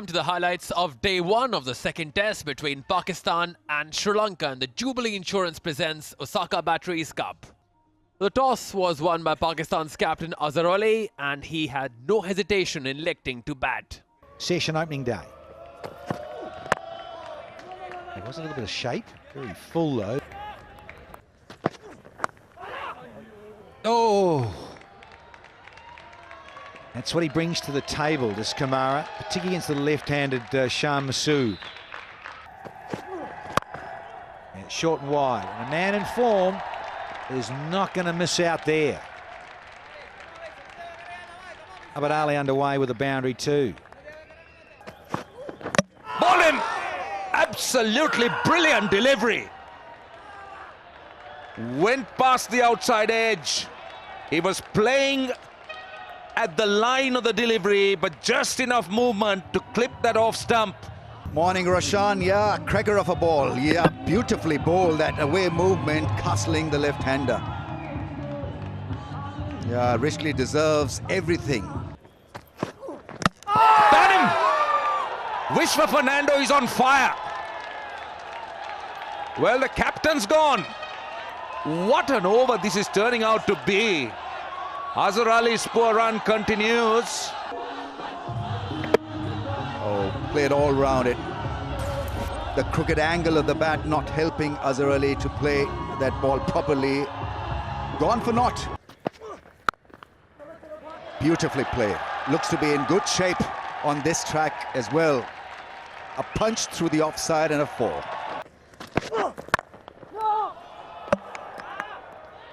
welcome to the highlights of day one of the second test between Pakistan and Sri Lanka, and the Jubilee Insurance presents Osaka Batteries Cup. The toss was won by Pakistan's captain Azhar Ali, and he had no hesitation in electing to bat. Session opening day. There was a little bit of shape, very full though. Oh! That's what he brings to the table, this Kamara, particularly against the left-handed Shah Masood. And it's short and wide. And a man in form is not going to miss out there. Kabaddi underway with a boundary too. Ball him! Absolutely brilliant delivery. Went past the outside edge. He was playing at the line of the delivery, but just enough movement to clip that off stump. Morning, Roshan. Yeah, cracker of a ball. Yeah, beautifully bowled, that away movement, castling the left-hander. Yeah, richly deserves everything. Ban him! Vishwa Fernando is on fire. Well, the captain's gone. What an over this is turning out to be. Azhar Ali's poor run continues. Oh, played all round it. The crooked angle of the bat not helping Azhar Ali to play that ball properly. Gone for naught. Beautifully played. Looks to be in good shape on this track as well. A punch through the offside and a 4.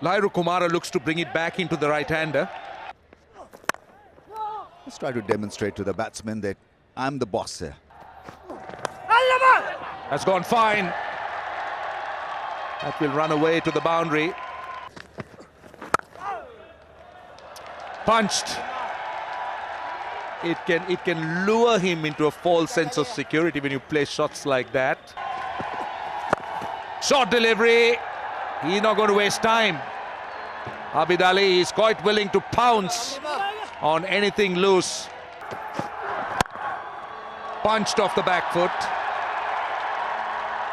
Lairu Kumara looks to bring it back into the right-hander. Let's try to demonstrate to the batsman that I'm the boss here. Has gone fine. That will run away to the boundary. Punched. It can lure him into a false sense of security when you play shots like that. Short delivery. He's not going to waste time. Abid Ali is quite willing to pounce on anything loose. Punched off the back foot.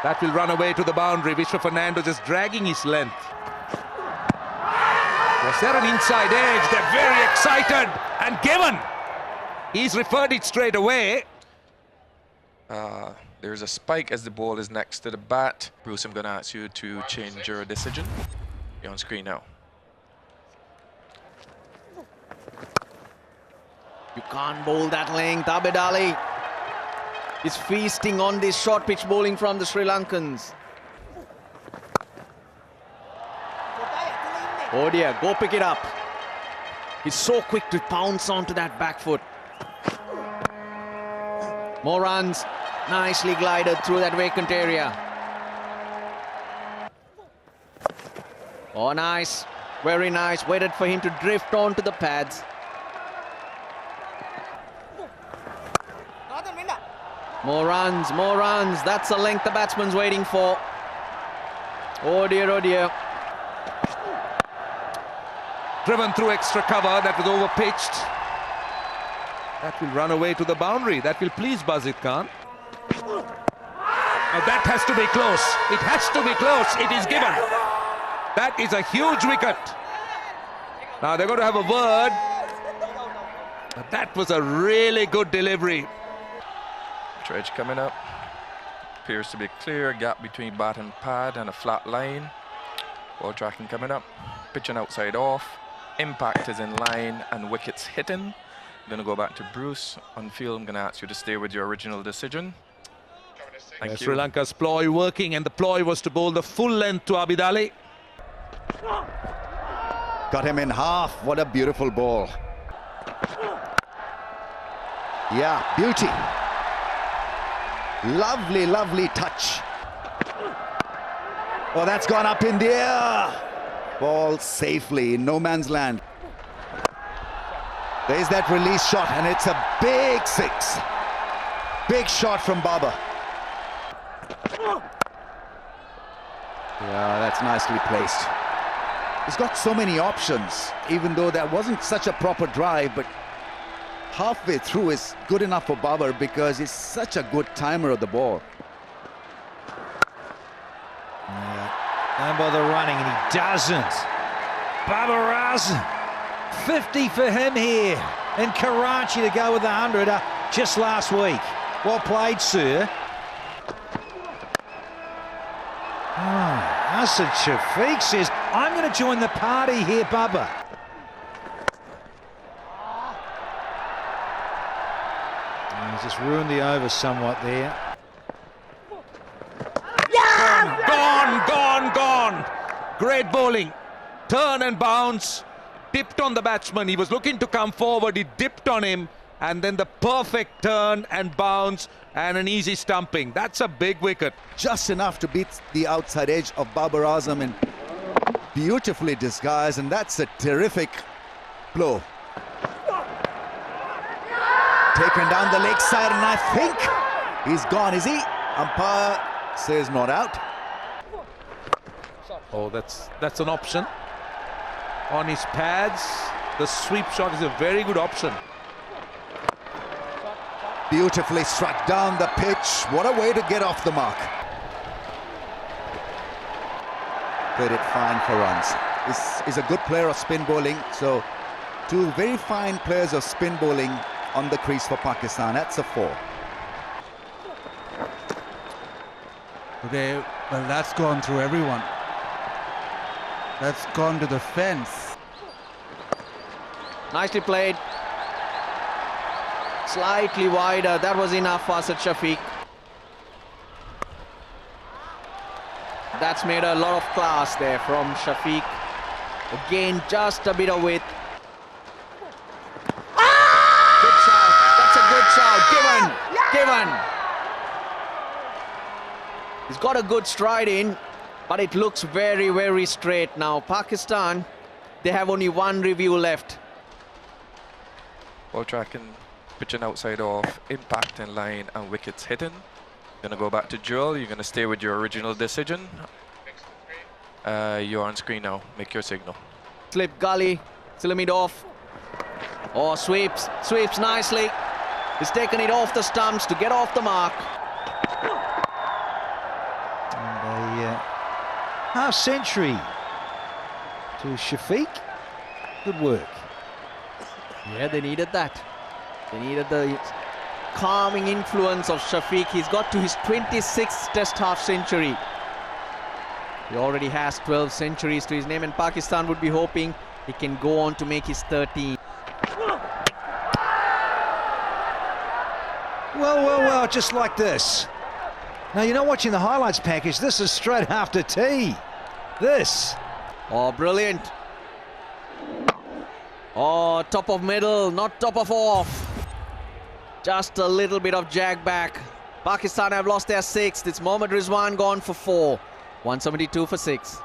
That will run away to the boundary. Vishwa Fernando just dragging his length. Was there an inside edge? They're very excited. And given. He's referred it straight away. There's a spike as the ball is next to the bat. Bruce, I'm going to ask you to change your decision. You're on screen now. You can't bowl that length. Abid Ali is feasting on this short pitch bowling from the Sri Lankans. Oh dear, go pick it up. He's so quick to pounce onto that back foot. More runs. Nicely glided through that vacant area. Oh, nice. Very nice. Waited for him to drift onto the pads. More runs, more runs. That's the length the batsman's waiting for. Oh dear, oh dear. Driven through extra cover. That was over-pitched. That will run away to the boundary. That will please Bazid Khan. Now that has to be close. It has to be close. It is given. That is a huge wicket. Now they're going to have a word. But that was a really good delivery. Dredge coming up. Appears to be a clear gap between bat and pad and a flat line. Ball tracking coming up. Pitching outside off. Impact is in line and wickets hitting. I'm going to go back to Bruce. On field, I'm going to ask you to stay with your original decision. Thank you. Sri Lanka's ploy working, and the ploy was to bowl the full length to Abid Ali. Got him in half. What a beautiful ball. Yeah, beauty. Lovely, lovely touch. Oh, that's gone up in the air. Ball safely in no man's land. There's that release shot, and it's a big 6. Big shot from Baba. Yeah, that's nicely placed. He's got so many options, even though that wasn't such a proper drive, but halfway through is good enough for Babar because he's such a good timer of the ball. Don't bother running, and he doesn't. Babar Azam, 50 for him here in Karachi to go with the 100 just last week. Well played, sir. Arslan Shafiq says, I'm going to join the party here, Bubba. He's just ruined the over somewhat there. Gone. Great bowling. Turn and bounce. Dipped on the batsman. He was looking to come forward. He dipped on him. And then the perfect turn and bounce and an easy stumping. That's a big wicket. Just enough to beat the outside edge of Babar Azam and beautifully disguised. And that's a terrific blow. Taken down the leg side, and I think he's gone, is he? Umpire says not out. Oh, that's an option. On his pads, the sweep shot is a very good option. Beautifully struck down the pitch. What a way to get off the mark. Played it fine for runs. He's a good player of spin bowling. So, two very fine players of spin bowling on the crease for Pakistan. That's a 4. Today, well, that's gone through everyone. That's gone to the fence. Nicely played. Slightly wider. That was enough for Arslan Shafiq. That's made a lot of class there from Shafiq. Again, just a bit of width. Good shout. That's a good shout. Given. He's got a good stride in, but it looks very, very straight now. Pakistan, they have only one review left. Ball tracking, pitching outside off, impact in line, and wickets hidden. Gonna go back to Joel. You're gonna stay with your original decision. You're on screen now. Make your signal. Slip gully, Silamid off. Oh, sweeps nicely. He's taken it off the stumps to get off the mark. And a half century to Shafiq. Good work. Yeah, they needed that. They needed the calming influence of Shafiq. He's got to his 26th test half century. He already has 12 centuries to his name, and Pakistan would be hoping he can go on to make his 13th. Well, just like this. Now, you're not watching the highlights package. This is straight after tea. This. Oh, brilliant. Oh, top of middle, not top of off. Just a little bit of jag back. Pakistan have lost their 6th. It's Mohammad Rizwan gone for 4. 172 for 6.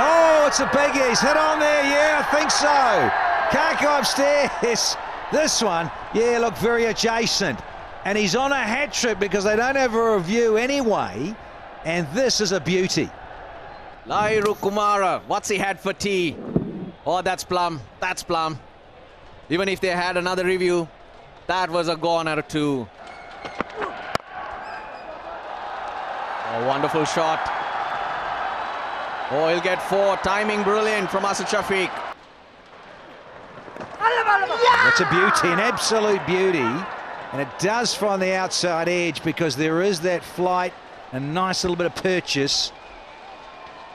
Oh, it's a biggie. He's hit on there. Yeah, I think so. Can't go upstairs. This one, yeah, look, very adjacent. And he's on a hat trick because they don't have a review anyway. And this is a beauty. Lairu Kumara, what's he had for tea? Oh, that's plum. That's plum. Even if they had another review, that was a gone out of 2. Oh, wonderful shot. Oh, he'll get 4. Timing brilliant from Arslan Shafiq. That's a beauty, an absolute beauty. And it does find the outside edge because there is that flight, a nice little bit of purchase.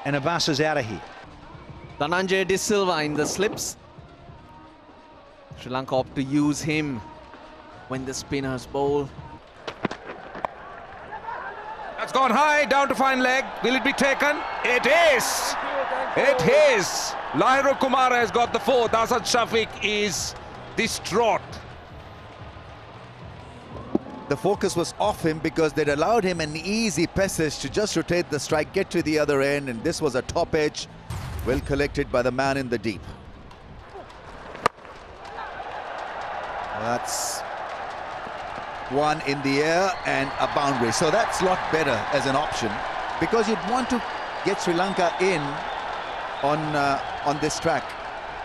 And Abbas is out of here. Dhananjay De Silva in the slips. Sri Lanka opt to use him when the spinners bowl. That's gone high, down to fine leg. Will it be taken? It is! It is! Lairu Kumara has got the 4th. Arslan Shafiq is distraught. The focus was off him because they'd allowed him an easy passage to just rotate the strike, get to the other end, and this was a top edge, well collected by the man in the deep. That's one in the air and a boundary. So that's a lot better as an option because you'd want to get Sri Lanka in on this track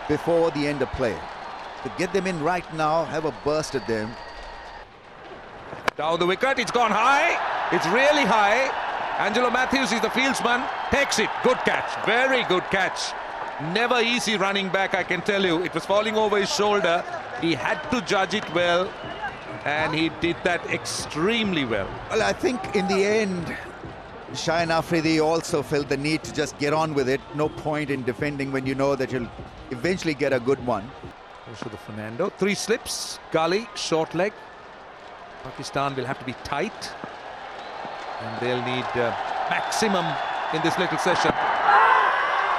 before the end of play. to get them in right now, have a burst at them. Down the wicket, it's gone high. It's really high. Angelo Matthews is the fieldsman, takes it. Good catch, very good catch. Never easy running back, I can tell you. It was falling over his shoulder. He had to judge it well, and he did that extremely well. Well, I think in the end, Shaheen Afridi also felt the need to just get on with it. No point in defending when you know that you'll eventually get a good one. Goes to the Fernando. 3 slips, gully, short leg. Pakistan will have to be tight, and they'll need maximum in this little session.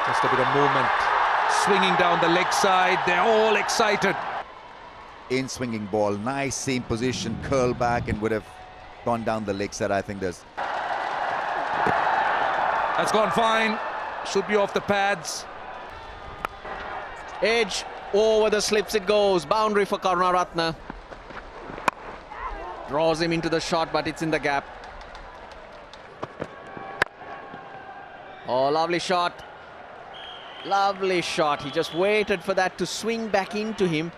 Just a bit of movement, swinging down the leg side. They're all excited. In swinging ball, nice seam position, curl back, and would have gone down the leg side. I think that's gone fine. Should be off the pads. Edge over the slips it goes. Boundary for Karunaratne. Draws him into the shot, but it's in the gap. Oh, lovely shot. Lovely shot. He just waited for that to swing back into him.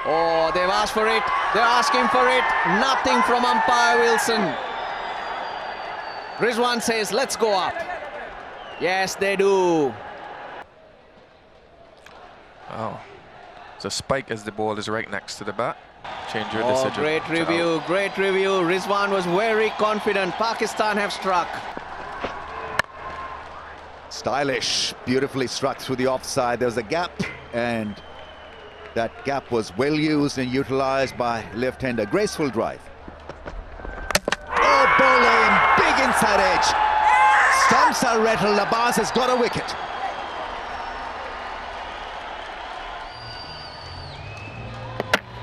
Oh, they've asked for it. They're asking for it. Nothing from umpire Wilson. Rizwan says, let's go up. Yes, they do. Oh, so spike as the ball is right next to the bat. Change your decision. Great review, great review. Rizwan was very confident. Pakistan have struck. stylish, beautifully struck through the offside. There was a gap, and that gap was well used and utilized by left-hander. Graceful drive. Oh, bowling, big inside edge. Stumps are rattled. Abbas has got a wicket.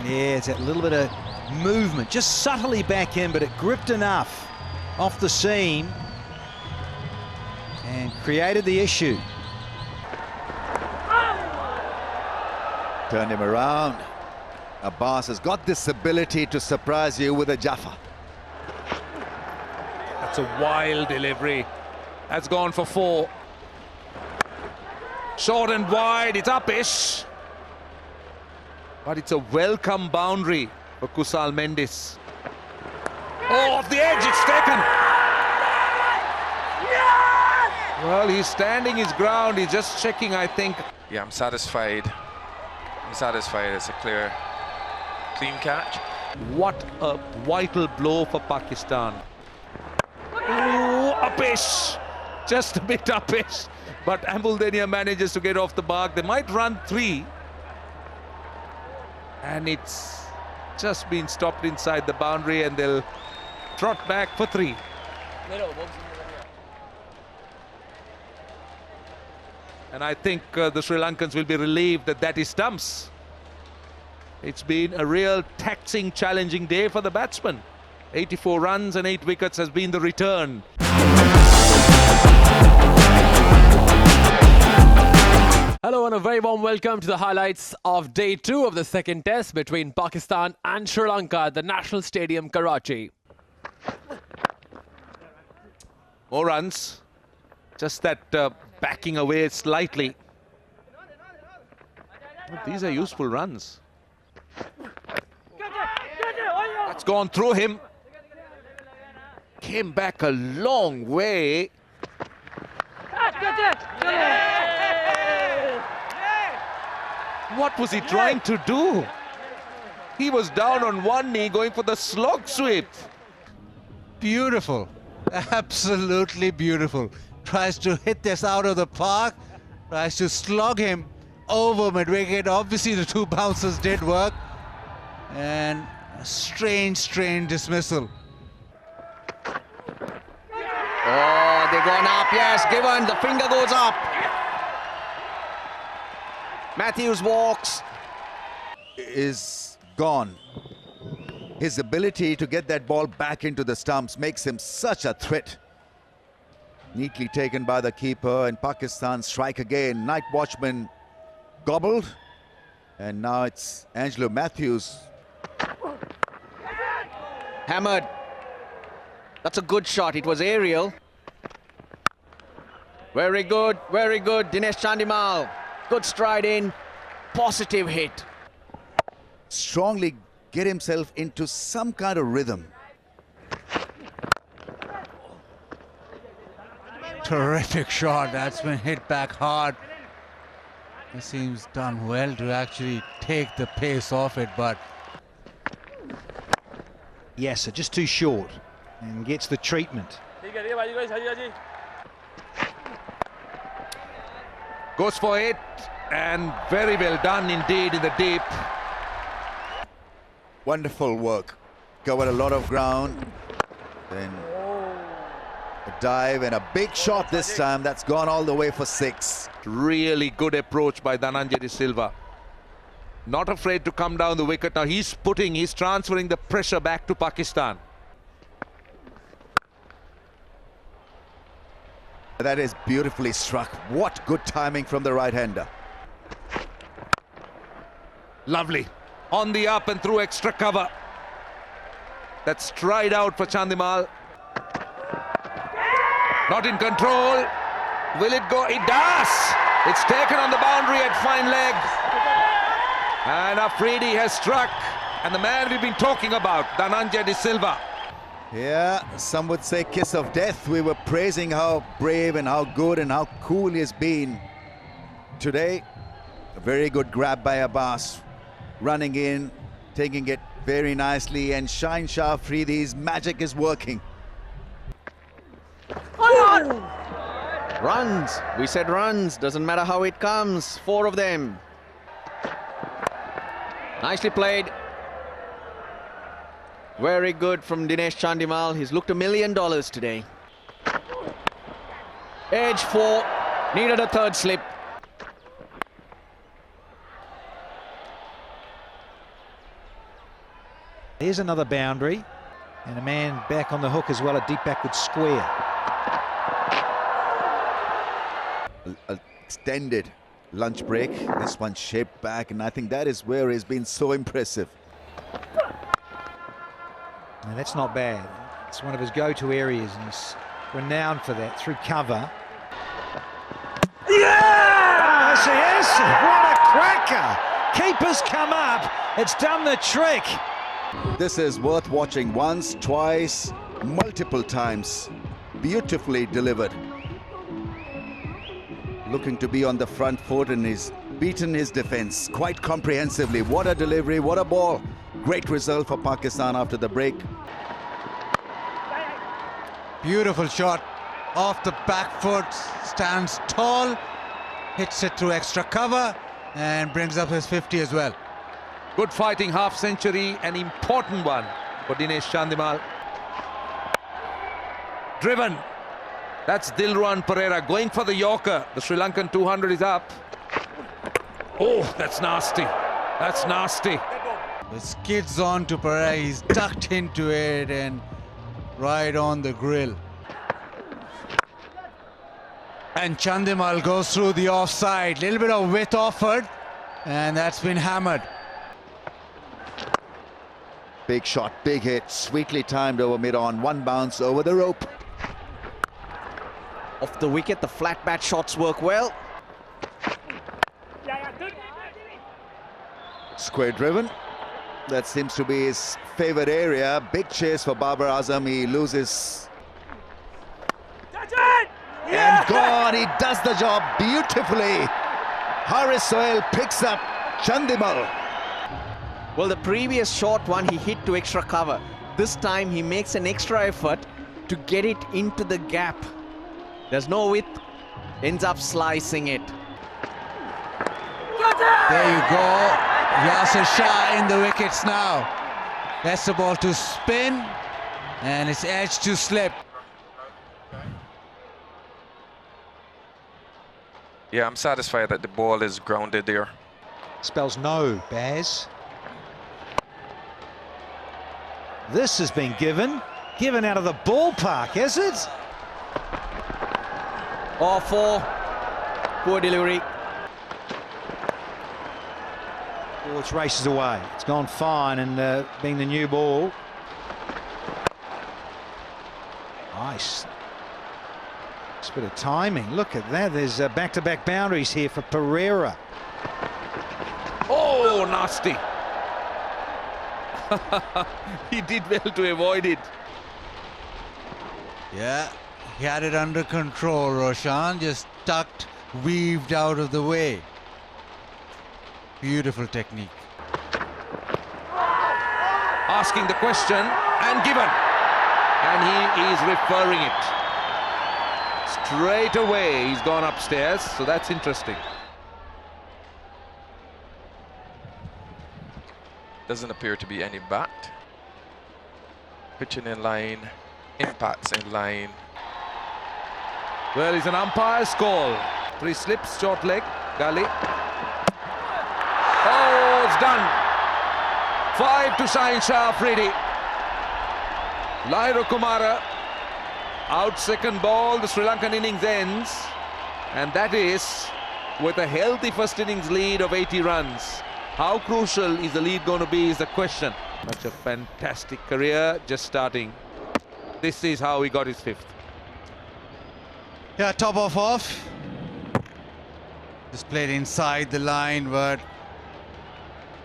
Yeah, it's that little bit of movement, just subtly back in, but it gripped enough off the seam and created the issue. Turn him around. Abbas has got this ability to surprise you with a Jaffa. That's a wild delivery. That's gone for 4. Short and wide, it's uppish. But it's a welcome boundary for Kusal Mendis. Oh, off the edge, it's taken. Well, he's standing his ground. He's just checking, I think. Yeah, I'm satisfied. I'm satisfied. It's a clear, clean catch. What a vital blow for Pakistan. Ooh, uppish. Just a bit uppish. But Ambuldenia manages to get off the mark. They might run 3. And it's just been stopped inside the boundary, and they'll trot back for 3. And I think the Sri Lankans will be relieved that that is stumps. It's been a real taxing, challenging day for the batsmen. 84 runs and 8 wickets has been the return. Hello and a very warm welcome to the highlights of Day 2 of the second test between Pakistan and Sri Lanka at the National Stadium, Karachi. More runs. Just that backing away slightly. But these are useful runs. That's gone through him. Came back a long way. What was he trying to do? He was down on one knee going for the slog sweep. Beautiful. Absolutely beautiful. Tries to hit this out of the park. Tries to slog him over mid-wicket. Obviously the 2 bounces did work. And a strange dismissal. Oh, they've gone up. Yes, given. The finger goes up. Matthews walks. Is gone. His ability to get that ball back into the stumps makes him such a threat. Neatly taken by the keeper, and Pakistan strike again. Night watchman gobbled, and now it's Angelo Matthews. Hammered. That's a good shot. It was aerial. Very good, very good. Dinesh Chandimal. Good stride in. positive hit. Strongly get himself into some kind of rhythm. Terrific shot. That's been hit back hard. It seems done well to actually take the pace off it, but Yes, so just too short and gets the treatment. Goes for it, and very well done indeed in the deep. Wonderful work. Covered a lot of ground. Then a dive and a big shot this time. That's gone all the way for 6. Really good approach by Dhananjay De Silva. Not afraid to come down the wicket. Now he's transferring the pressure back to Pakistan. That is beautifully struck. What good timing from the right-hander. Lovely. On the up and through extra cover. That's stride out for Chandimal. Not in control. Will it go? It does. It's taken on the boundary at fine leg. And Afridi has struck. And the man we've been talking about, Dhananjay De Silva. Yeah, some would say kiss of death. We were praising how brave and how good and how cool he has been. Today, a very good grab by Abbas. Running in, taking it very nicely, and Shine Shah Afridi's magic is working. Runs. We said runs. Doesn't matter how it comes. 4 of them. Nicely played. Very good from Dinesh Chandimal. He's looked $1 million today. Edge 4. Needed a 3rd slip. Here's another boundary. And a man back on the hook as well, a deep backward square. Extended lunch break. This one shaped back, and I think that is where he's been so impressive. Now that's not bad. It's one of his go-to areas, and he's renowned for that through cover. Yeah! Oh, yes! What a cracker! Keeper's come up. It's done the trick. This is worth watching once, twice, multiple times. Beautifully delivered. Looking to be on the front foot, and he's beaten his defense quite comprehensively. What a delivery, what a ball. Great result for Pakistan after the break. beautiful shot off the back foot, stands tall, hits it through extra cover and brings up his 50 as well. Good fighting half century, an important one for Dinesh Chandimal. Driven. That's Dilruwan Pereira going for the Yorker. The Sri Lankan 200 is up. Oh, that's nasty. That's nasty. It skids on to Pereira. He's tucked into it and right on the grill. And Chandimal goes through the offside. Little bit of width offered, and that's been hammered. Big shot, big hit, sweetly timed over mid-on. One bounce over the rope. Off the wicket, the flat bat shots work well. Square driven. That seems to be his favorite area. Big chase for Babar Azam. He loses. And gone. He does the job beautifully. Haris Sohail picks up Chandimal. Well, the previous short one he hit to extra cover. This time he makes an extra effort to get it into the gap. There's no width, ends up slicing it. There you go. Yasir Shah in the wickets now. That's the ball to spin, and it's edge to slip. Yeah, I'm satisfied that the ball is grounded there. Spells no, Baz. This has been given out of the ballpark, has it? Or four. Poor delivery. Ball races away. It's gone fine, and being the new ball. Nice. Just a bit of timing. Look at that. There's back-to-back boundaries here for Pereira. nasty. He did well to avoid it. Yeah, he had it under control, Roshan. Just tucked, weaved out of the way. Beautiful technique. Asking the question and given. And he is referring it. Straight away he's gone upstairs, so that's interesting. Doesn't appear to be any bat. Pitching in line, impacts in line. Well, it's an umpire's call. 3 slips, short leg, gully. Oh, it's done. 5 to Shaheen Shah Afridi. Lahiru Kumara out second ball. The Sri Lankan innings ends, and that is with a healthy first innings lead of 80 runs. How crucial is the lead going to be is the question. Such a fantastic career, just starting. This is how he got his 5th. Yeah, top off. Just played inside the line, but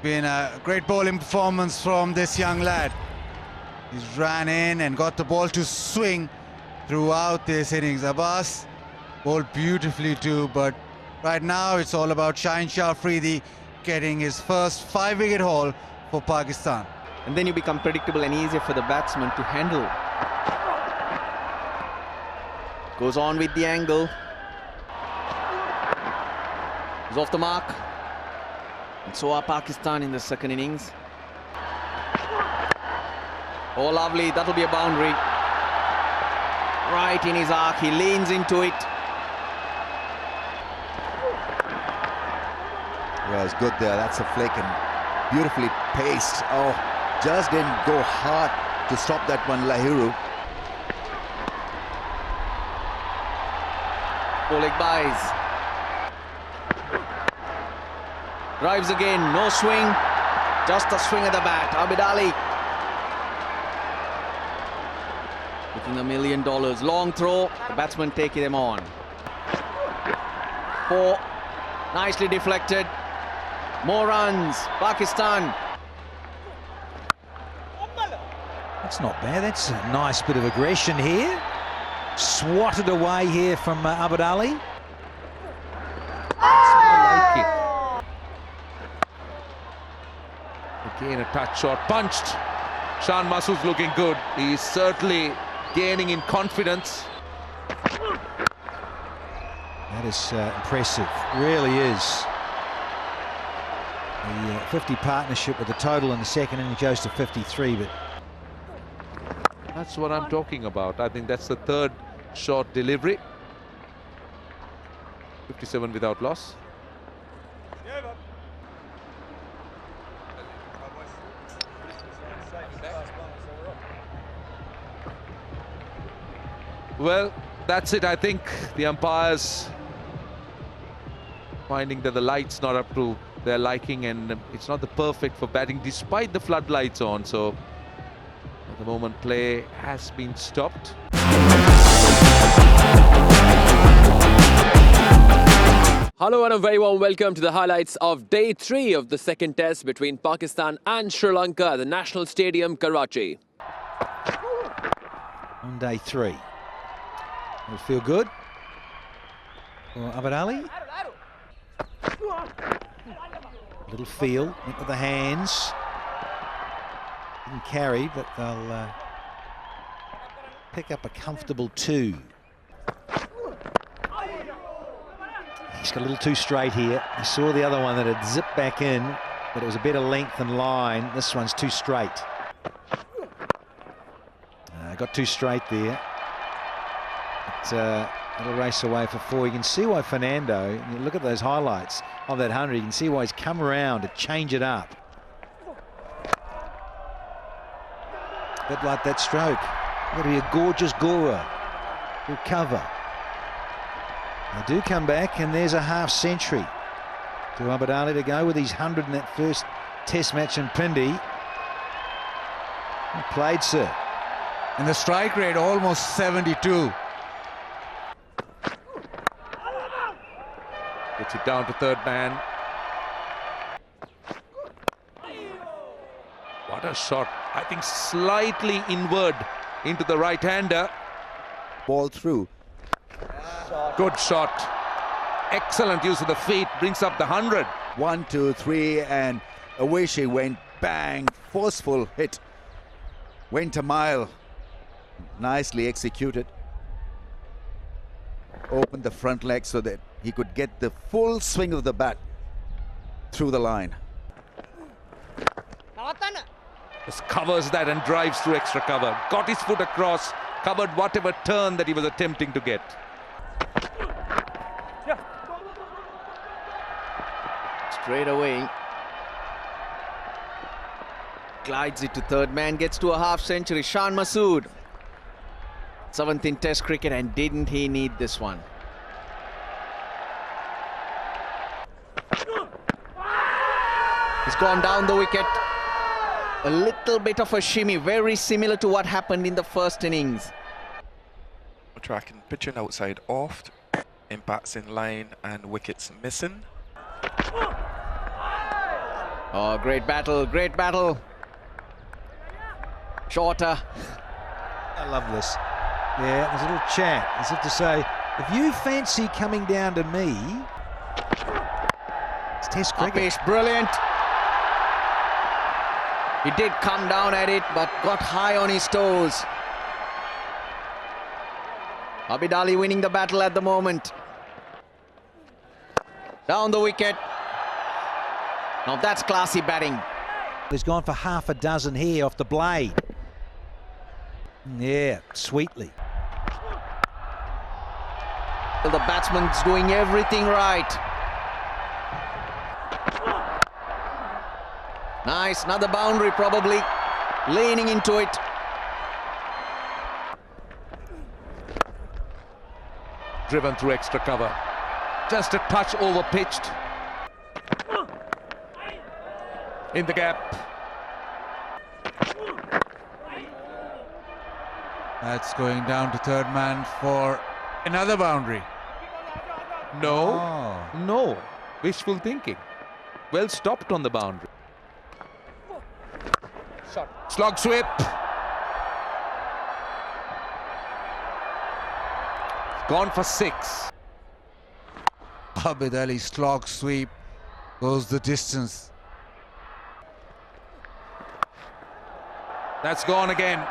been a great bowling performance from this young lad. He's ran in and got the ball to swing throughout this innings. Abbas bowled beautifully too, but right now it's all about Shaheen Shah Afridi getting his first 5-wicket haul for Pakistan. And then you become predictable and easier for the batsman to handle. Goes on with the angle. He's off the mark. And so are Pakistan in the second innings. Oh, lovely. That'll be a boundary. Right in his arc. He leans into it. Well, it's good there. That's a flick and beautifully paced. Oh, just didn't go hard to stop that one, Lahiru. 4-leg buys. Drives again, no swing, just a swing at the bat. Abid Ali looking $1 million. Long throw, the batsman taking them on. 4, nicely deflected. More runs, Pakistan. That's not bad. That's a nice bit of aggression here. Swatted away here from Abid Ali. I like it. Again, a touch shot, punched. Shan Masood's looking good. He's certainly gaining in confidence. That is impressive, really is. The 50 partnership with the total in the second inning goes to 53, but That's what I'm talking about. I think that's the 3rd short delivery. 57 without loss. Well, that's it. I think the umpires finding that the light's not up to their liking, and it's not the perfect for batting despite the floodlights on. So at the moment, play has been stopped. Hello and a very warm welcome to the highlights of day 3 of the second test between Pakistan and Sri Lanka at the National Stadium, Karachi. on day 3. It'll feel good for Abid Ali. Little feel, went with the hands. Didn't carry, but they'll pick up a comfortable 2. He's got a little too straight here. You saw the other one that had zipped back in, but it was a better length and line. This one's too straight. Got too straight there. But, it'll race away for 4. You can see why Fernando, you look at those highlights of that 100, you can see why he's come around to change it up. A bit like that stroke. Got to be a gorgeous Gora. He'll cover. They do come back, and there's a half century to Abid Ali to go with his 100 in that first test match in Pindi. Well played, sir. And the strike rate almost 72. Gets it down to third man. a shot. I think slightly inward into the right-hander. Ball through. Good shot. Excellent use of the feet. Brings up the 100. 1, 2, 3, and away she went. Bang! Forceful hit. Went a mile. Nicely executed. Opened the front leg so that he could get the full swing of the bat through the line. Just covers that and drives through extra cover. Got his foot across, covered whatever turn that he was attempting to get. Straight away. Glides it to third man, gets to a half century. Shan Masood. 7th in Test cricket, and didn't he need this one? He's gone down the wicket. A little bit of a shimmy, very similar to what happened in the first innings. Tracking, pitching outside off, impacts in line and wickets missing. Oh, great battle, great battle. Shorter. I love this. Yeah, there's a little chat as if to say, if you fancy coming down to me, it's Test cricket. Upish, brilliant. He did come down at it, but got high on his toes. Abid Ali winning the battle at the moment. Down the wicket. Now that's classy batting. He's gone for half a dozen here off the blade. Yeah, sweetly. The batsman's doing everything right. Nice, another boundary probably. Leaning into it. Driven through extra cover. Just a touch over pitched. In the gap. That's going down to third man for another boundary. No, Oh. no. Wishful thinking. Well stopped on the boundary. Slog sweep. Gone for 6. Abid Ali slog sweep goes the distance. That's gone again.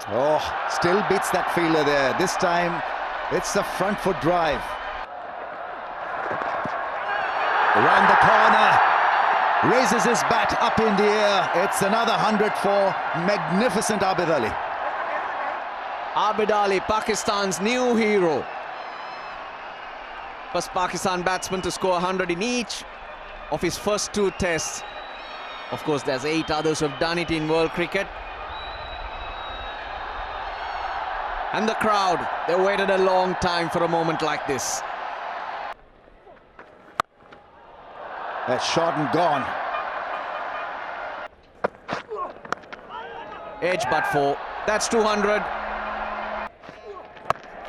Oh, still beats that fielder there. This time, it's the front foot drive. Around the corner, raises his bat up in the air. It's another 100 for magnificent Abid Ali. Abid Ali, Pakistan's new hero. First Pakistan batsman to score 100 in each of his first 2 tests. Of course, there's 8 others who have done it in world cricket. And the crowd, they waited a long time for a moment like this. That's shot and gone. Edge but 4. That's 200.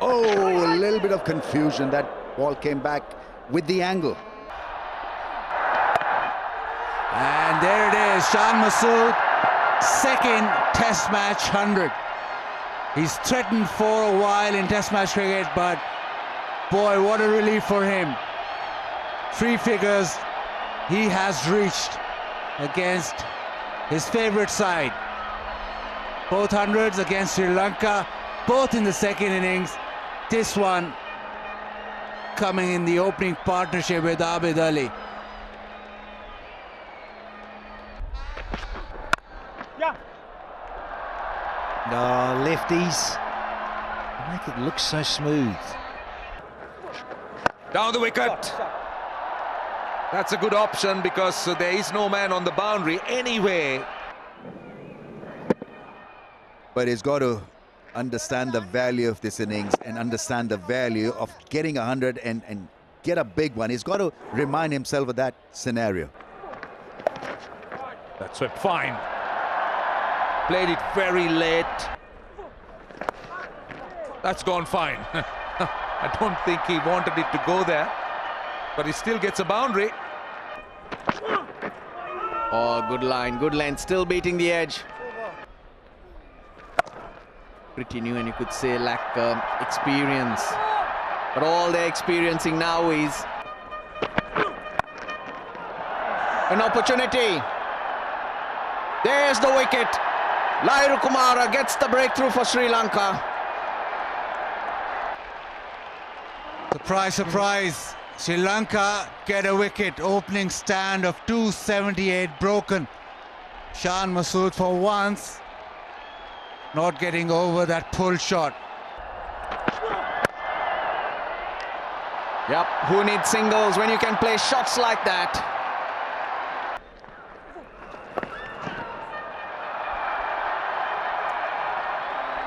Oh, a little bit of confusion. That ball came back with the angle. And there it is, Shan Masood, 2nd Test match 100. He's threatened for a while in Test match cricket, but boy, what a relief for him. 3 figures he has reached against his favourite side. Both 100s against Sri Lanka, both in the 2nd innings. This one coming in the opening partnership with Abid Ali. No, lefties. Make it look so smooth. Down the wicket. That's a good option because there is no man on the boundary anyway. But he's got to understand the value of this innings and understand the value of getting 100 and get a big one. He's got to remind himself of that scenario. That's it, fine. Played it very late. That's gone fine. I don't think he wanted it to go there, but he still gets a boundary. Oh, good line, still beating the edge. Pretty new, and you could say lack experience. But all they're experiencing now is an opportunity. There's the wicket. Lairu Kumara gets the breakthrough for Sri Lanka. Surprise, surprise. Sri Lanka get a wicket. Opening stand of 278 broken. Shan Masood for once not getting over that pull shot. Yep, who needs singles when you can play shots like that?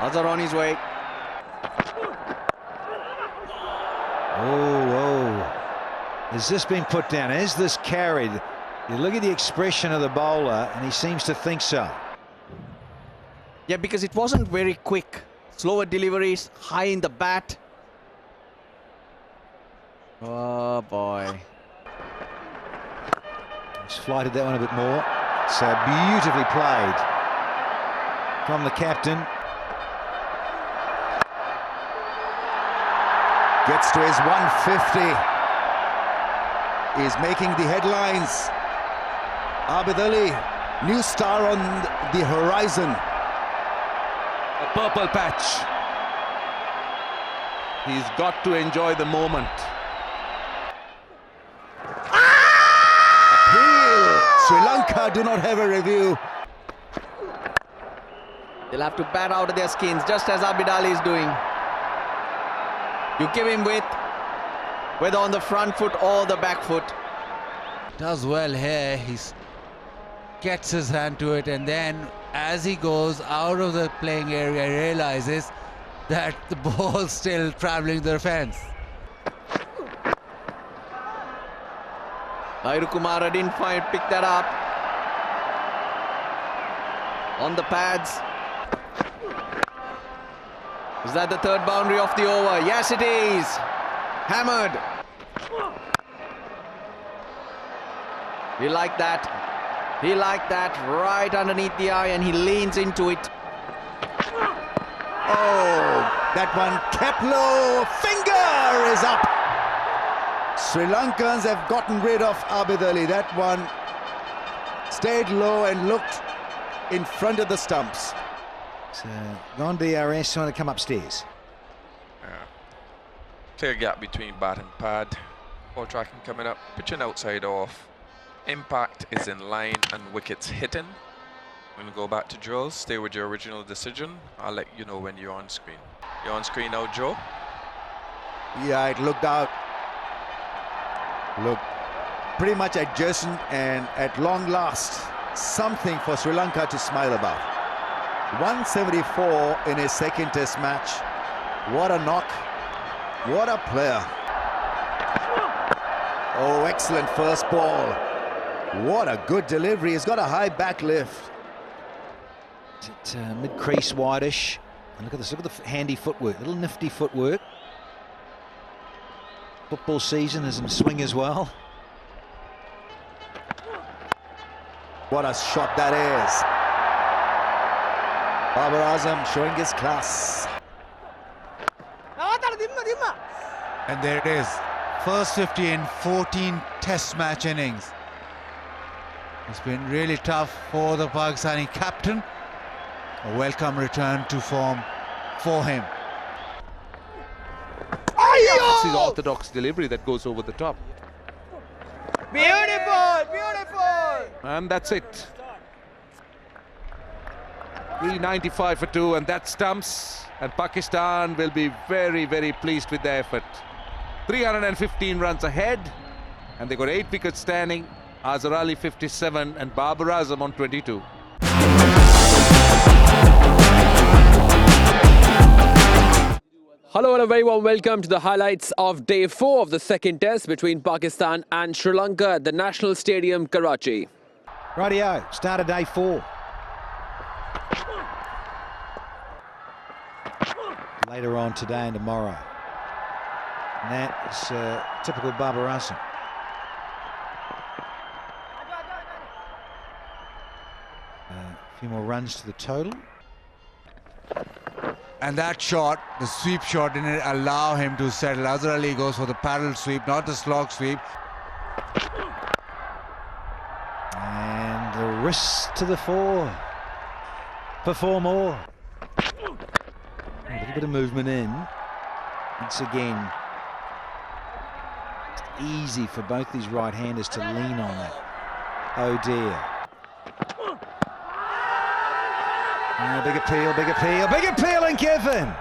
Azhar on his way. Oh. Has this been put down? Has this carried? You look at the expression of the bowler, and he seems to think so. Yeah, because it wasn't very quick. Slower deliveries, high in the bat. Oh, boy. He's flighted that one a bit more. It's beautifully played from the captain. Gets to his 150. Is making the headlines. Abid Ali, new star on the horizon. A purple patch. He's got to enjoy the moment. Appeal. Sri Lanka do not have a review. They'll have to bat out of their skins, just as Abid Ali is doing. You give him width, whether on the front foot or the back foot. Does well here. He gets his hand to it, and then as he goes out of the playing area, realizes that the ball's still traveling the fence. Lairu Kumara didn't pick that up. On the pads. Is that the third boundary of the over? Yes, it is. Hammered. He liked that. He liked that right underneath the eye, and he leans into it. Oh, that one kept low. Finger is up. Sri Lankans have gotten rid of Abid Ali. That one stayed low and looked in front of the stumps. So, gone DRS, trying to come upstairs. Clear gap between bat and pad. Ball tracking coming up, pitching outside off. Impact is in line and wickets hitting. When we go back to drills, stay with your original decision. I'll let you know when you're on screen. You're on screen now, Joe. Yeah, it looked out. Look, pretty much adjacent, and at long last, something for Sri Lanka to smile about. 174 in his second test match. What a knock. What a player. Oh, excellent first ball. What a good delivery. He's got a high back lift. It's mid-crease, wideish. And look at this, look at the handy footwork, little nifty footwork. Football season is in swing as well. What a shot that is. Babar Azam showing his class. And there it is. First 50 in 14 test match innings. It's been really tough for the Pakistani captain. A welcome return to form for him. It's his orthodox delivery that goes over the top. Beautiful, beautiful. And that's it. 395 for 2, and that stumps. And Pakistan will be very, very pleased with their effort. 315 runs ahead, and they got 8 wickets standing. Azhar Ali 57 and Babar Azam on 22. Hello and a very warm welcome to the highlights of Day 4 of the second test between Pakistan and Sri Lanka at the National Stadium, Karachi. Rightio, start of Day 4. Later on today and tomorrow. And that is typical Babar Azam. A few more runs to the total. And that shot, the sweep shot, didn't allow him to settle. Azhar Ali goes for the paddle sweep, not the slog sweep. And the wrist to the fore for 4 more. A little bit of movement in. Once again, it's easy for both these right-handers to lean on it. Oh dear. Big appeal, big appeal, big appeal and given.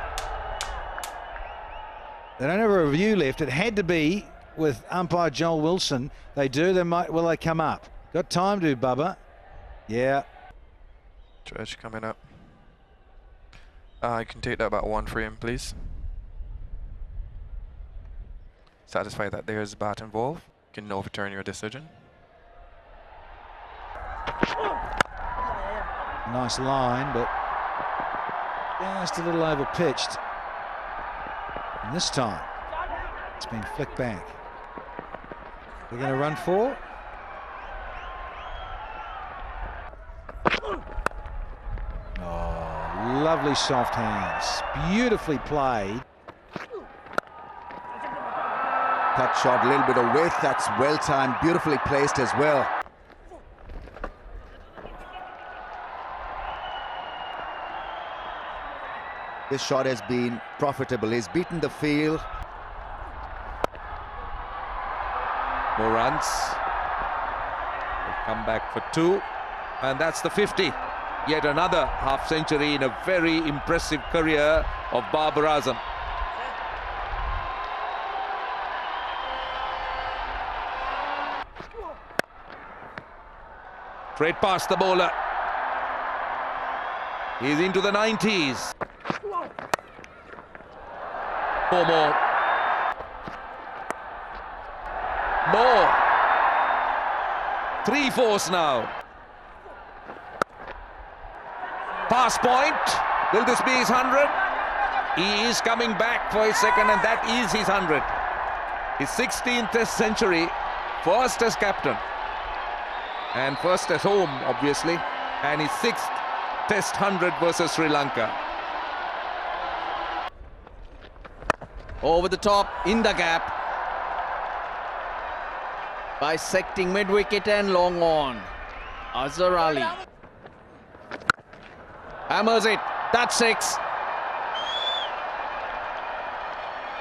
They don't have a review left. It had to be with umpire Joel Wilson. They do, will they come up? Got time to, Bubba. Yeah. Dredge coming up. I can take that about 1 frame, please. Satisfied that there's a bat involved. You can overturn your decision. Nice line, but just a little over pitched. And this time, it's been flicked back. They're going to run 4. Oh, lovely soft hands. Beautifully played. Cut shot, a little bit of width. That's well timed, beautifully placed as well. This shot has been profitable. He's beaten the field. More runs. They'll come back for 2. And that's the 50. Yet another half century in a very impressive career of Babar Azam. Straight past the bowler. He's into the 90s. 4 more. More. 3 fours now. Pass point. Will this be his 100? He is coming back for his second, and that is his 100. His 16th Test century, first as captain, and first at home, obviously, and his 6th Test 100 versus Sri Lanka. Over the top, in the gap. Bisecting mid-wicket and long on. Azhar Ali. Hammers it. That's 6.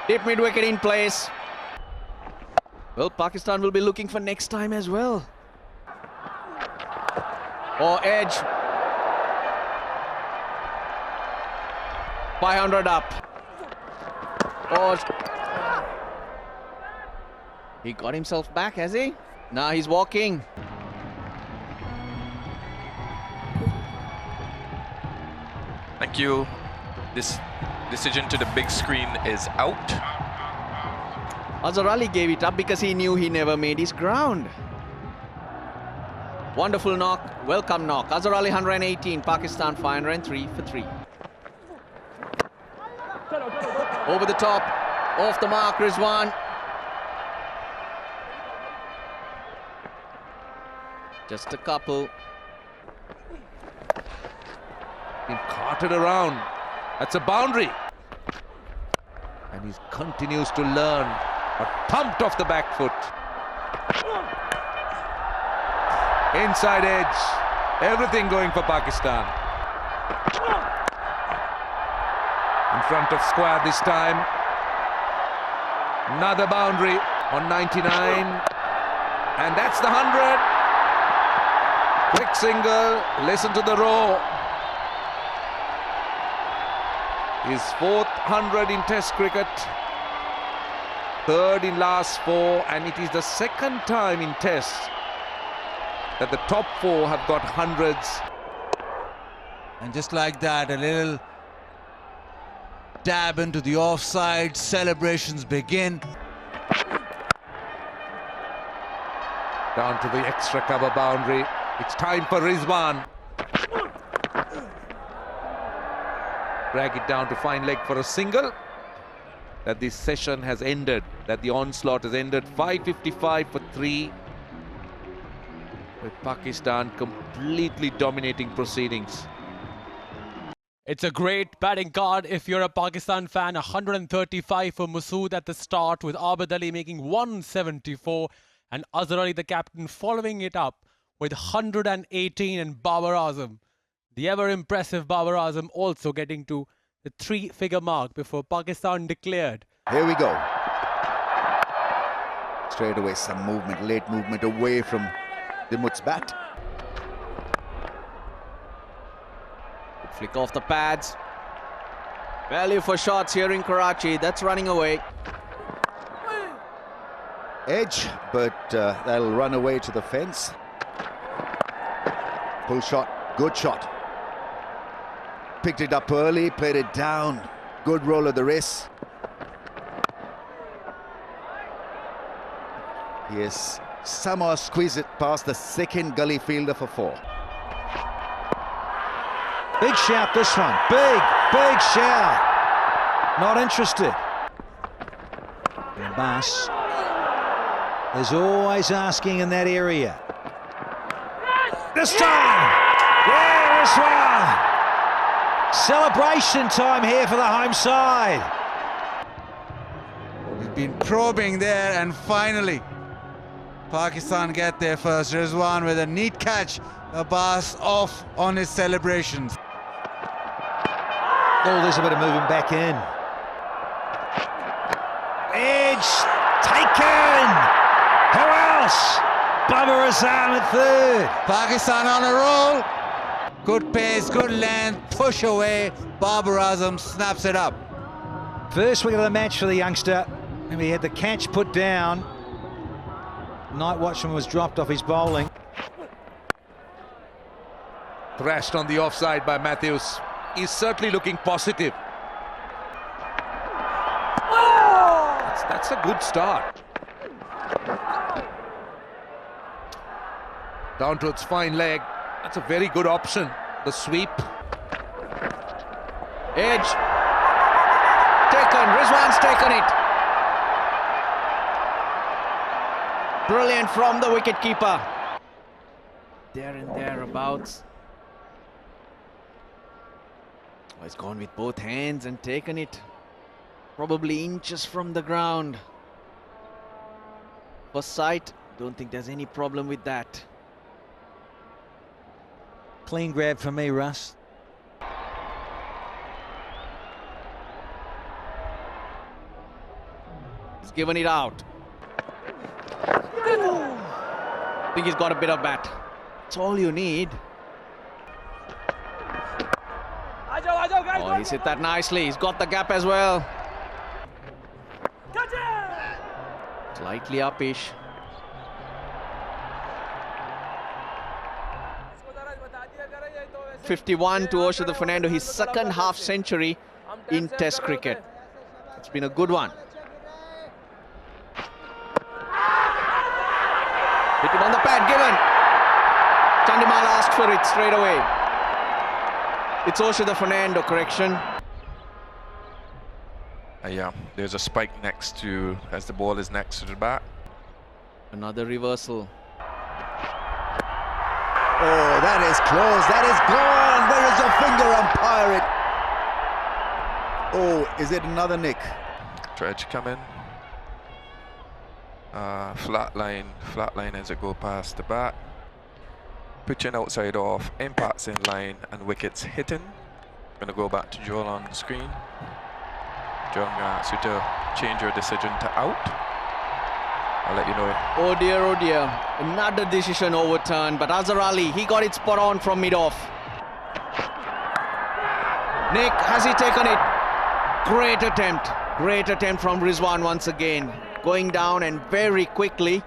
Deep mid-wicket in place. Well, Pakistan will be looking for next time as well. Or edge. 500 up. Oh, he got himself back, has he? Now he's walking. Thank you. This decision to the big screen is out. Azhar Ali gave it up because he knew he never made his ground. Wonderful knock, welcome knock. Azhar Ali 118, Pakistan 503 for 3. Over the top, off the mark, Rizwan. Just a couple. Been carted around. That's a boundary. And he continues to learn. But thumped off the back foot. Inside edge. Everything going for Pakistan. In front of square this time. Another boundary on 99. And that's the 100. Quick single. Listen to the roar. His 4th 100 in Test cricket. 3rd in last 4. And it is the 2nd time in Test that the top 4 have got 100s. And just like that, a little dab into the offside, celebrations begin. Down to the extra cover boundary. It's time for Rizwan. Drag it down to fine leg for a single. That this session has ended, that the onslaught has ended. 555 for 3. with Pakistan completely dominating proceedings. It's a great batting card if you're a Pakistan fan. 135 for Masood at the start, with Abid Ali making 174 and Azhar Ali, the captain, following it up with 118, and Babar Azam, the ever-impressive Babar Azam, also getting to the 3-figure mark before Pakistan declared. Here we go. Straight away, some movement, late movement away from Dimut's bat. Flick off the pads. Value for shots here in Karachi. That's running away. Edge, but that'll run away to the fence. Pull shot, good shot. Picked it up early, played it down. Good roll of the wrist. He has somehow squeezed it past the second gully fielder for 4. Big shout this one. Big shout. Not interested. Abbas is always asking in that area. This time! Yeah, this one! Celebration time here for the home side. He's been probing there, and finally Pakistan get there first. Rizwan with a neat catch. Abbas off on his celebrations. Oh, there's a bit of movement back in. Edge taken. Who else? Babar Azam at third. Pakistan on a roll. Good pace, good length, push away. Babar Azam snaps it up. First wicket of the match for the youngster. And he had the catch put down. Night watchman was dropped off his bowling. Thrashed on the offside by Matthews. He's certainly looking positive. That's a good start. Down to its fine leg. That's a very good option. The sweep. Edge. Taken. Rizwan's taken it. Brilliant from the wicketkeeper. There and thereabouts. Oh, he's gone with both hands and taken it. Probably inches from the ground. First sight, don't think there's any problem with that. Clean grab for me, Russ. He's given it out. I think he's got a bit of bat. That's all you need. Oh, he's hit that nicely. He's got the gap as well. Slightly uppish. .51 to Oshada Fernando, his second half century in Test cricket. It's been a good one. Hit him on the pad, given. Chandimal asked for it straight away. It's Oshada Fernando, correction. Yeah, there's a spike next to, as the ball is next to the bat. Another reversal. Oh, that is close. That is gone. Where is your finger, umpire? Oh, is it another nick? Dredge coming. Flat line as it go past the bat. Pitching outside off, impacts in line, and wickets hitting. Gonna go back to Joel on the screen. Joel, I'm gonna ask you to change your decision to out. I'll let you know. Oh dear, another decision overturned, but Azhar Ali, he got it spot on from mid-off. Nick, has he taken it? Great attempt from Rizwan once again. Going down and very quickly.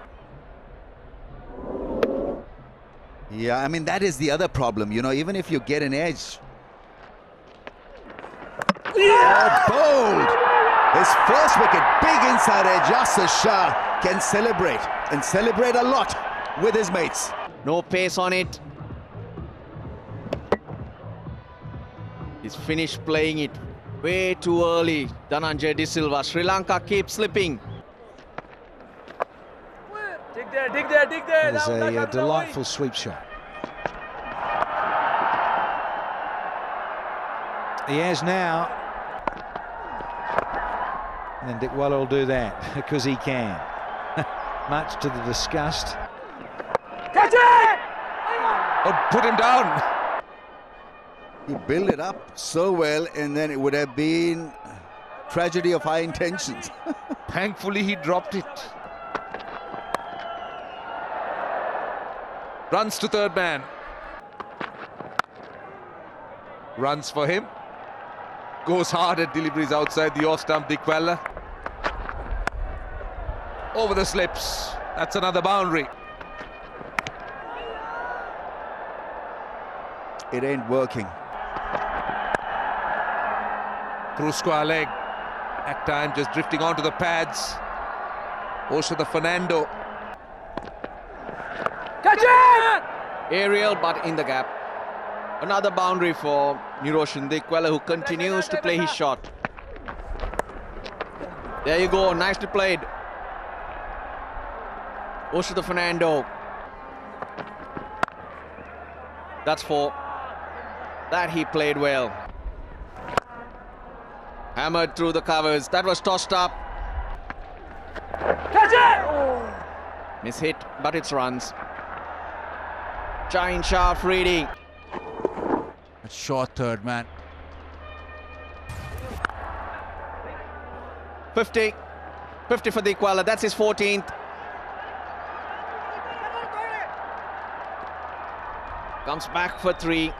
Yeah, I mean, that is the other problem. You know, even if you get an edge. Oh, bold! His first wicket, big inside edge. Yasir Shah can celebrate, and celebrate a lot with his mates. No pace on it. He's finished playing it way too early. Dhananjay De Silva. Sri Lanka keeps slipping. It is a delightful sweep shot. He has now. And Dickwalla will do that because he can. Much to the disgust. Catch it! Oh, put him down. He built it up so well, and then it would have been tragedy of high intentions. Thankfully, he dropped it. Runs to third man. Runs for him. Goes hard at deliveries outside the off stump, Dickwalla. Over the slips. That's another boundary. It ain't working. Through square leg. At time just drifting onto the pads. Also the Fernando. Catch it! Aerial, but in the gap. Another boundary for Niroshan Dickwalla, who continues to play his shot. There you go, nicely played. Oshita Fernando. That's four. That he played well. Hammered through the covers. That was tossed up. Catch it! Miss hit, but it's runs. Giant sharp reading. Short third man. 50. 50 for Dickwalla. That's his 14th. Comes back for 3.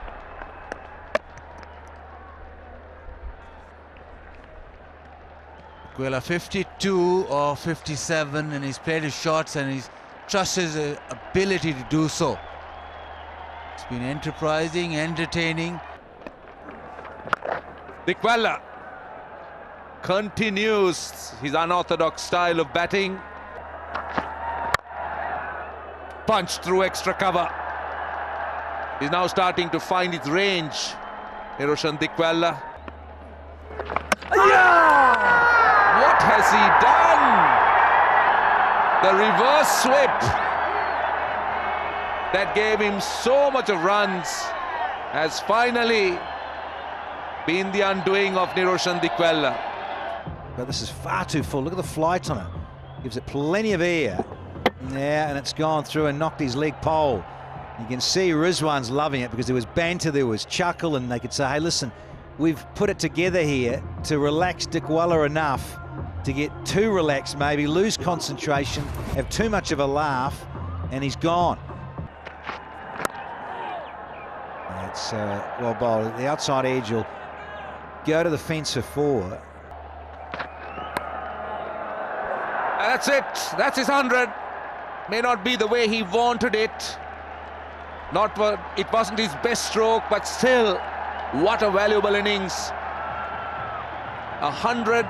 Dickwalla 52 or 57, and he's played his shots and he's trusted his ability to do so. It's been enterprising, entertaining. Dickwalla continues his unorthodox style of batting. Punch through extra cover. He's now starting to find his range. Niroshan Dickwalla. What has he done? The reverse sweep that gave him so much of runs has finally been the undoing of Niroshan Dickwalla. But this is far too full. Look at the flight on it. Gives it plenty of air. Yeah, and it's gone through and knocked his leg pole. You can see Rizwan's loving it because there was banter, there was chuckle, and they could say, hey, listen, we've put it together here to relax Dickwalla enough to get too relaxed, maybe lose concentration, have too much of a laugh, and he's gone. It's well bowled. The outside edge will go to the fence for 4. That's it. That's his 100. May not be the way he wanted it. It wasn't his best stroke, but still, what a valuable innings. 100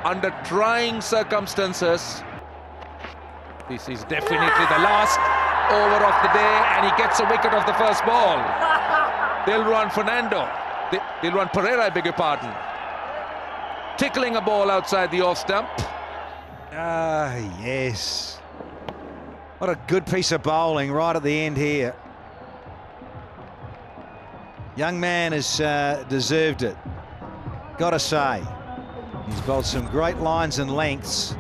under trying circumstances. This is definitely the last over of the day, and he gets a wicket off the first ball. Dilruwan Fernando. Dilruwan Pereira, I beg your pardon. Tickling a ball outside the off stump. Ah, yes. What a good piece of bowling right at the end here. Young man has deserved it. Gotta say. He's bowled some great lines and lengths.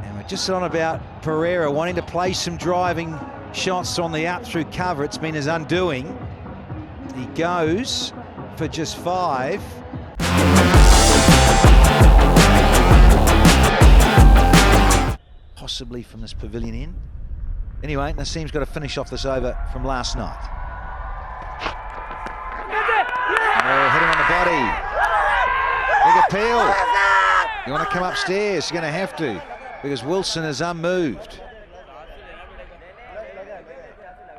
And we're just on about Pereira wanting to play some driving shots on the up through cover. It's been his undoing. He goes for just 5. Possibly from this pavilion in. Anyway, Naseem's got to finish off this over from last night. Oh, hit him on the body. Big appeal. You want to come upstairs? You're going to have to, because Wilson is unmoved.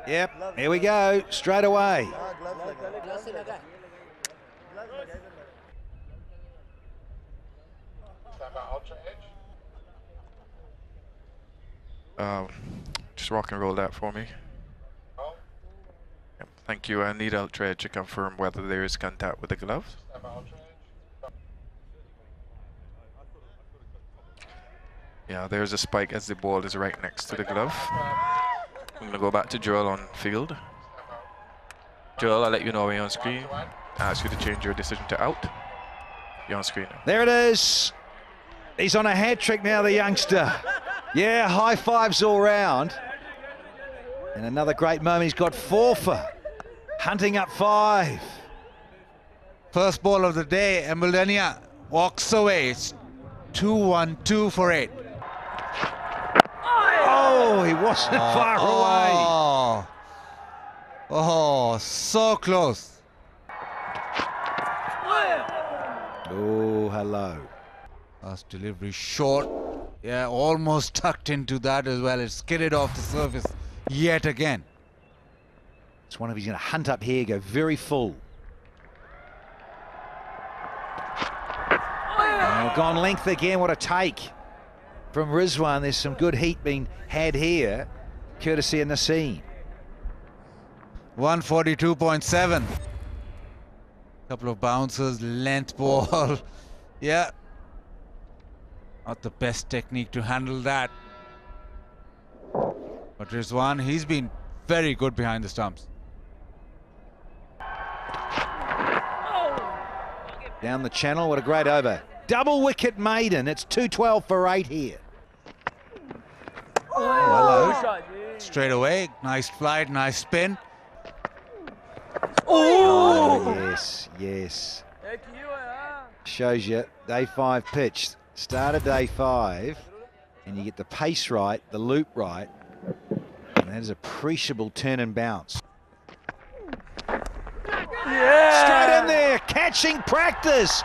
Yep, here we go, straight away. Just rock and roll that for me. Yep, thank you. I need Ultra Edge to confirm whether there is contact with the glove. Yeah, there's a spike as the ball is right next to the glove. I'm going to go back to Joel on field. Joel, I'll let you know when you're on screen. I ask you to change your decision to out. You're on screen now. There it is. He's on a hat trick now, the youngster. Yeah, high fives all round. And another great moment. He's got 4 for hunting up 5. First ball of the day, Embledenia walks away. It's 2-1-2 for 8. Oh, he wasn't far away. Oh, so close. Oh, hello. Last delivery short. Yeah, almost tucked into that as well. It skidded off the surface yet again. It's one of he's going to hunt up here, go very full. Oh, gone length again. What a take from Rizwan. There's some good heat being had here, courtesy of Naseem. 142.7. Couple of bounces, length ball. Yeah. Not the best technique to handle that. But Rizwan, he's been very good behind the stumps. Down the channel, what a great over. Double wicket maiden. It's 212 for 8 here. Oh, hello. Straight away. Nice flight, nice spin. Oh, yes, yes. Shows you day 5 pitch. Start of day 5, and you get the pace right, the loop right, and that is appreciable turn and bounce. Straight in there, catching practice.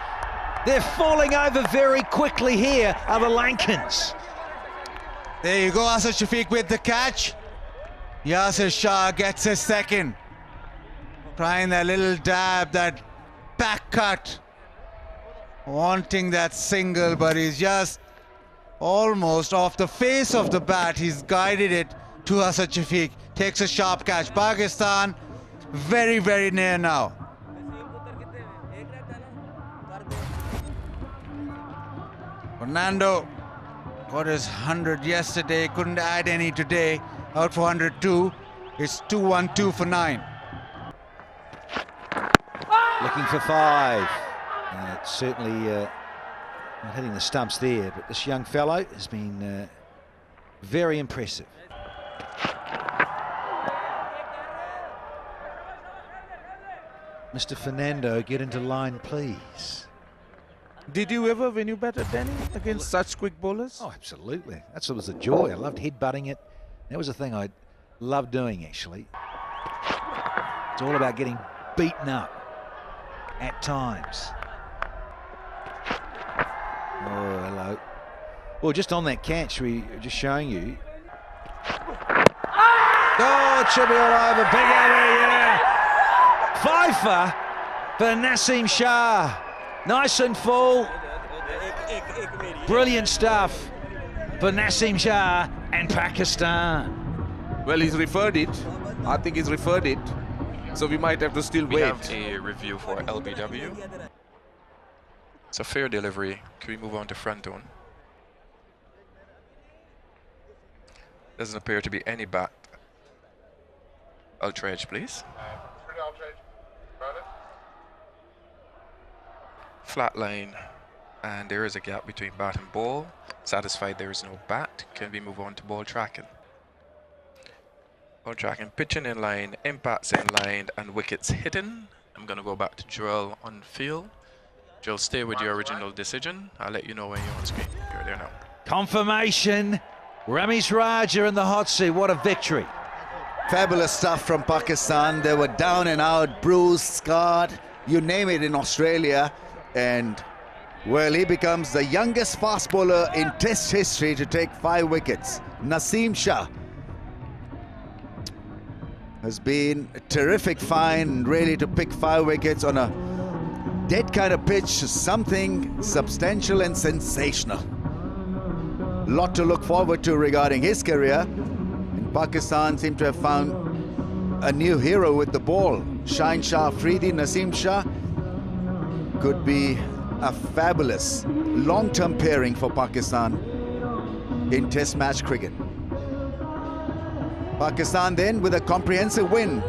They're falling over very quickly here, are the Lankans. There you go, Asad Shafiq with the catch. Yasir Shah gets his second. Trying that little dab, that back cut. Wanting that single, but he's just almost off the face of the bat. He's guided it to Asad Shafiq. Takes a sharp catch. Pakistan very, very near now. Fernando got his 100 yesterday, couldn't add any today. Out for 102. It's 2-1-2 for 9. Looking for 5. It's certainly not hitting the stumps there, but this young fellow has been very impressive. Mr. Fernando, get into line, please. Did you ever, when you batted Danny, against such quick bowlers? Oh, absolutely. That's what was a joy. I loved headbutting it. That was the thing I loved doing, actually. It's all about getting beaten up at times. Oh, hello. Well, just on that catch, we were just showing you. Oh, it should be all over. Big over, yeah. 5 for Naseem Shah. Nice and full. Brilliant stuff for Naseem Shah and Pakistan. Well, he's referred it. I think he's referred it. So we might have to still We wait. have a review for LBW. It's a fair delivery. Can we move on to front on? Doesn't appear to be any bat. Ultra edge, please. Flat line, and there is a gap between bat and ball. Satisfied there is no bat. Can we move on to ball tracking? Ball tracking, pitching in line, impacts in line, and wickets hidden. I'm going to go back to Joel on field. Joel, stay with your original decision. I'll let you know when you're on screen. You're there now. Confirmation. Ramesh Raja in the hot seat. What a victory. Fabulous stuff from Pakistan. They were down and out, bruised, scarred, you name it, in Australia. And, well, he becomes the youngest fast bowler in Test history to take 5 wickets. Naseem Shah has been a terrific find, really, to pick 5 wickets on a dead kind of pitch, something substantial and sensational. Lot to look forward to regarding his career. And Pakistan seem to have found a new hero with the ball. Shaheen Shah Afridi, Naseem Shah could be a fabulous long-term pairing for Pakistan. in Test match cricket. Pakistan then with a comprehensive win